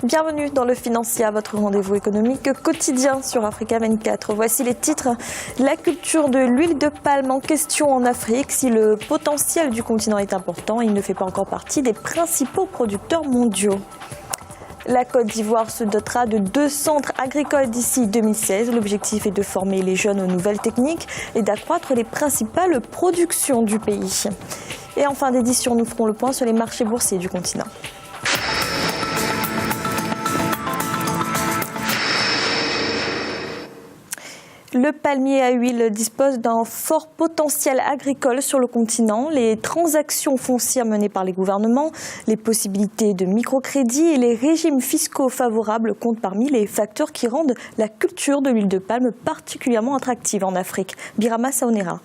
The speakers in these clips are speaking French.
Bienvenue dans le Financier, votre rendez-vous économique quotidien sur Africa 24. Voici les titres. La culture de l'huile de palme en question en Afrique. Si le potentiel du continent est important, il ne fait pas encore partie des principaux producteurs mondiaux. La Côte d'Ivoire se dotera de 2 centres agricoles d'ici 2016. L'objectif est de former les jeunes aux nouvelles techniques et d'accroître les principales productions du pays. Et en fin d'édition, nous ferons le point sur les marchés boursiers du continent. Le palmier à huile dispose d'un fort potentiel agricole sur le continent. Les transactions foncières menées par les gouvernements, les possibilités de microcrédit et les régimes fiscaux favorables comptent parmi les facteurs qui rendent la culture de l'huile de palme particulièrement attractive en Afrique. Birama Saonera.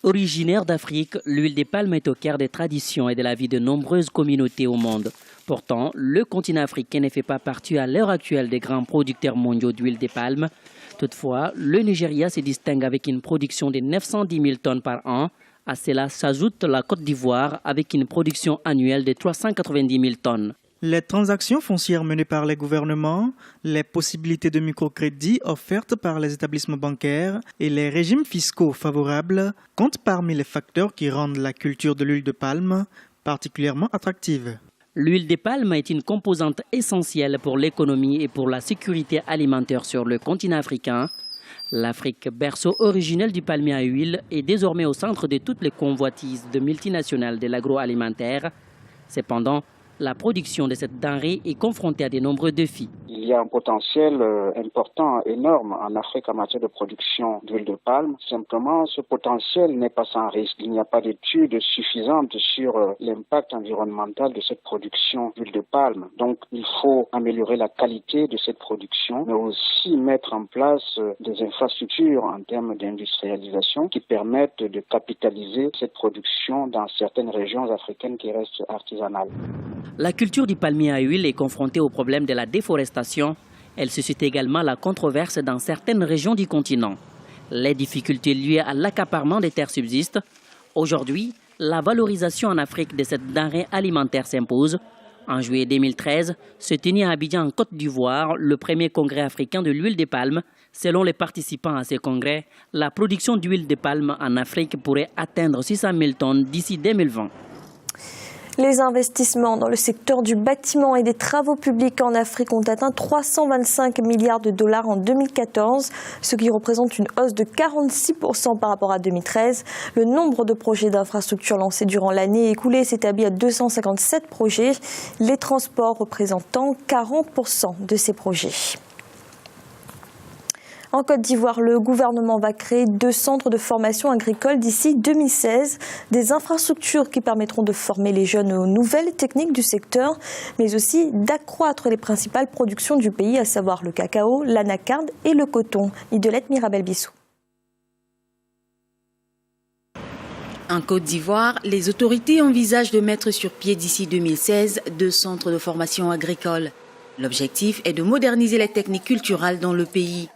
Originaire d'Afrique, l'huile de palme est au cœur des traditions et de la vie de nombreuses communautés au monde. Pourtant, le continent africain ne fait pas partie à l'heure actuelle des grands producteurs mondiaux d'huile de palme. Toutefois, le Nigeria se distingue avec une production de 910 000 tonnes par an. À cela s'ajoute la Côte d'Ivoire avec une production annuelle de 390 000 tonnes. Les transactions foncières menées par les gouvernements, les possibilités de microcrédit offertes par les établissements bancaires et les régimes fiscaux favorables comptent parmi les facteurs qui rendent la culture de l'huile de palme particulièrement attractive. L'huile de palme est une composante essentielle pour l'économie et pour la sécurité alimentaire sur le continent africain. L'Afrique, berceau originel du palmier à huile, est désormais au centre de toutes les convoitises de multinationales de l'agroalimentaire. Cependant, la production de cette denrée est confrontée à de nombreux défis. Il y a un potentiel important, énorme en Afrique en matière de production d'huile de palme. Simplement, ce potentiel n'est pas sans risque. Il n'y a pas d'études suffisantes sur l'impact environnemental de cette production d'huile de palme. Donc, il faut améliorer la qualité de cette production, mais aussi mettre en place des infrastructures en termes d'industrialisation qui permettent de capitaliser cette production dans certaines régions africaines qui restent artisanales. La culture du palmier à huile est confrontée au problème de la déforestation. Elle suscite également la controverse dans certaines régions du continent. Les difficultés liées à l'accaparement des terres subsistent. Aujourd'hui, la valorisation en Afrique de cette denrée alimentaire s'impose. En juillet 2013, se tenait à Abidjan en Côte d'Ivoire le premier congrès africain de l'huile de palme. Selon les participants à ce congrès, la production d'huile de palme en Afrique pourrait atteindre 600 000 tonnes d'ici 2020. Les investissements dans le secteur du bâtiment et des travaux publics en Afrique ont atteint 325 milliards de dollars en 2014, ce qui représente une hausse de 46% par rapport à 2013. Le nombre de projets d'infrastructures lancés durant l'année écoulée s'établit à 257 projets, les transports représentant 40% de ces projets. En Côte d'Ivoire, le gouvernement va créer 2 centres de formation agricole d'ici 2016. Des infrastructures qui permettront de former les jeunes aux nouvelles techniques du secteur, mais aussi d'accroître les principales productions du pays, à savoir le cacao, l'anacarde et le coton. Idelette Mirabel-Bissou. En Côte d'Ivoire, les autorités envisagent de mettre sur pied d'ici 2016 2 centres de formation agricole. L'objectif est de moderniser les techniques culturelles dans le pays.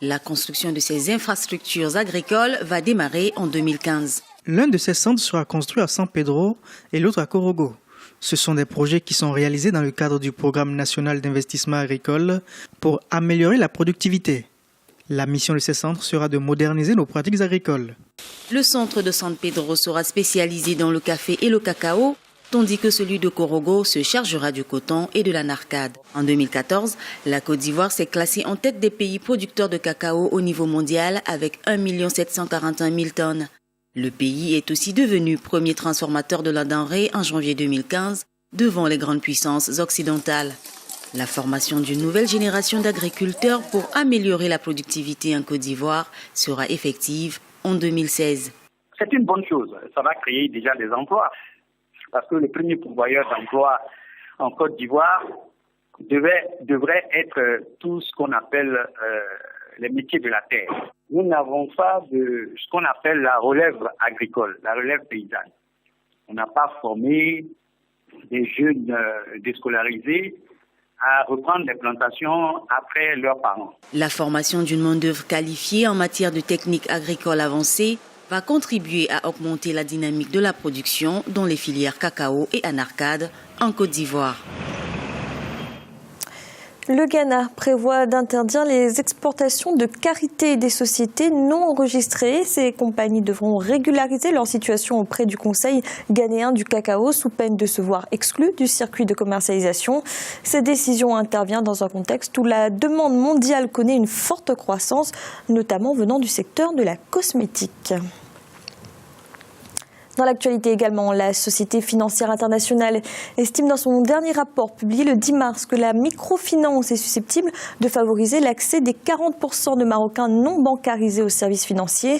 La construction de ces infrastructures agricoles va démarrer en 2015. L'un de ces centres sera construit à San Pedro et l'autre à Korogo. Ce sont des projets qui sont réalisés dans le cadre du programme national d'investissement agricole pour améliorer la productivité. La mission de ces centres sera de moderniser nos pratiques agricoles. Le centre de San Pedro sera spécialisé dans le café et le cacao, tandis que celui de Korogo se chargera du coton et de l'anacarde. En 2014, la Côte d'Ivoire s'est classée en tête des pays producteurs de cacao au niveau mondial avec 1 741 000 tonnes. Le pays est aussi devenu premier transformateur de la denrée en janvier 2015 devant les grandes puissances occidentales. La formation d'une nouvelle génération d'agriculteurs pour améliorer la productivité en Côte d'Ivoire sera effective en 2016. C'est une bonne chose. Ça va créer déjà des emplois. Parce que le premier pourvoyeur d'emploi en Côte d'Ivoire devrait être tout ce qu'on appelle les métiers de la terre. Nous n'avons pas de ce qu'on appelle la relève agricole, la relève paysanne. On n'a pas formé des jeunes déscolarisés à reprendre les plantations après leurs parents. La formation d'une main-d'œuvre qualifiée en matière de techniques agricoles avancées va contribuer à augmenter la dynamique de la production dans les filières cacao et anacarde en Côte d'Ivoire. Le Ghana prévoit d'interdire les exportations de karité et des sociétés non enregistrées. Ces compagnies devront régulariser leur situation auprès du Conseil ghanéen du cacao sous peine de se voir exclues du circuit de commercialisation. Cette décision intervient dans un contexte où la demande mondiale connaît une forte croissance, notamment venant du secteur de la cosmétique. Dans l'actualité également, la Société financière internationale estime dans son dernier rapport publié le 10 mars que la microfinance est susceptible de favoriser l'accès des 40% de Marocains non bancarisés aux services financiers,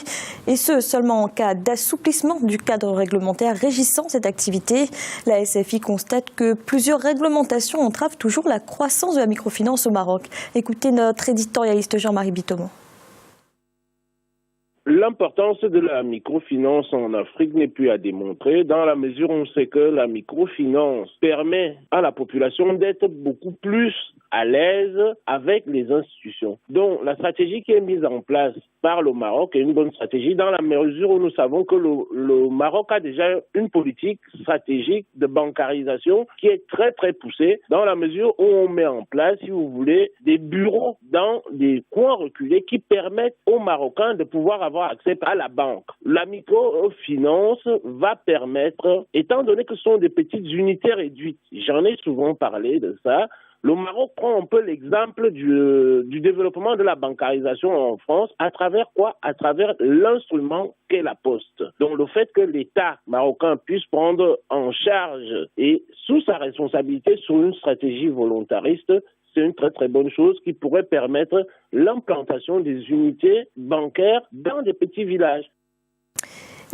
et ce seulement en cas d'assouplissement du cadre réglementaire régissant cette activité. La SFI constate que plusieurs réglementations entravent toujours la croissance de la microfinance au Maroc. Écoutez notre éditorialiste Jean-Marie Bitomo. L'importance de la microfinance en Afrique n'est plus à démontrer dans la mesure où on sait que la microfinance permet à la population d'être beaucoup plus à l'aise avec les institutions. Donc la stratégie qui est mise en place par le Maroc est une bonne stratégie dans la mesure où nous savons que le Maroc a déjà une politique stratégique de bancarisation qui est très très poussée dans la mesure où on met en place, si vous voulez, des bureaux dans des coins reculés qui permettent aux Marocains de pouvoir avoir accès à la banque. La microfinance va permettre, étant donné que ce sont des petites unités réduites, j'en ai souvent parlé de ça, le Maroc prend un peu l'exemple du développement de la bancarisation en France à travers quoi? À travers l'instrument qu'est la Poste. Donc le fait que l'État marocain puisse prendre en charge et sous sa responsabilité sur une stratégie volontariste, c'est une très très bonne chose qui pourrait permettre l'implantation des unités bancaires dans des petits villages.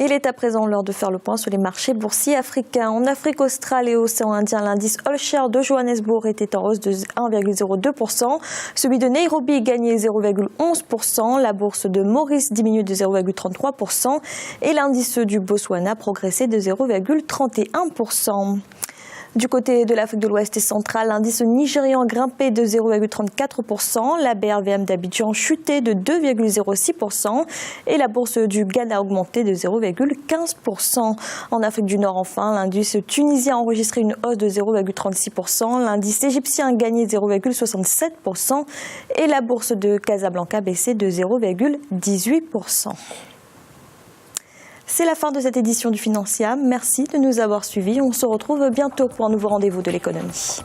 Il est à présent l'heure de faire le point sur les marchés boursiers africains. En Afrique australe et Océan Indien, l'indice All Share de Johannesburg était en hausse de 1,02%. Celui de Nairobi gagnait 0,11%. La bourse de Maurice diminuait de 0,33%. Et l'indice du Botswana progressait de 0,31%. Du côté de l'Afrique de l'Ouest et centrale, l'indice nigérian grimpait de 0,34%, la BRVM d'Abidjan chutait de 2,06% et la bourse du Ghana augmentait de 0,15%. En Afrique du Nord, enfin, l'indice tunisien a enregistré une hausse de 0,36%, l'indice égyptien gagnait 0,67% et la bourse de Casablanca baissait de 0,18%. C'est la fin de cette édition du Financiable. Merci de nous avoir suivis. On se retrouve bientôt pour un nouveau rendez-vous de l'économie.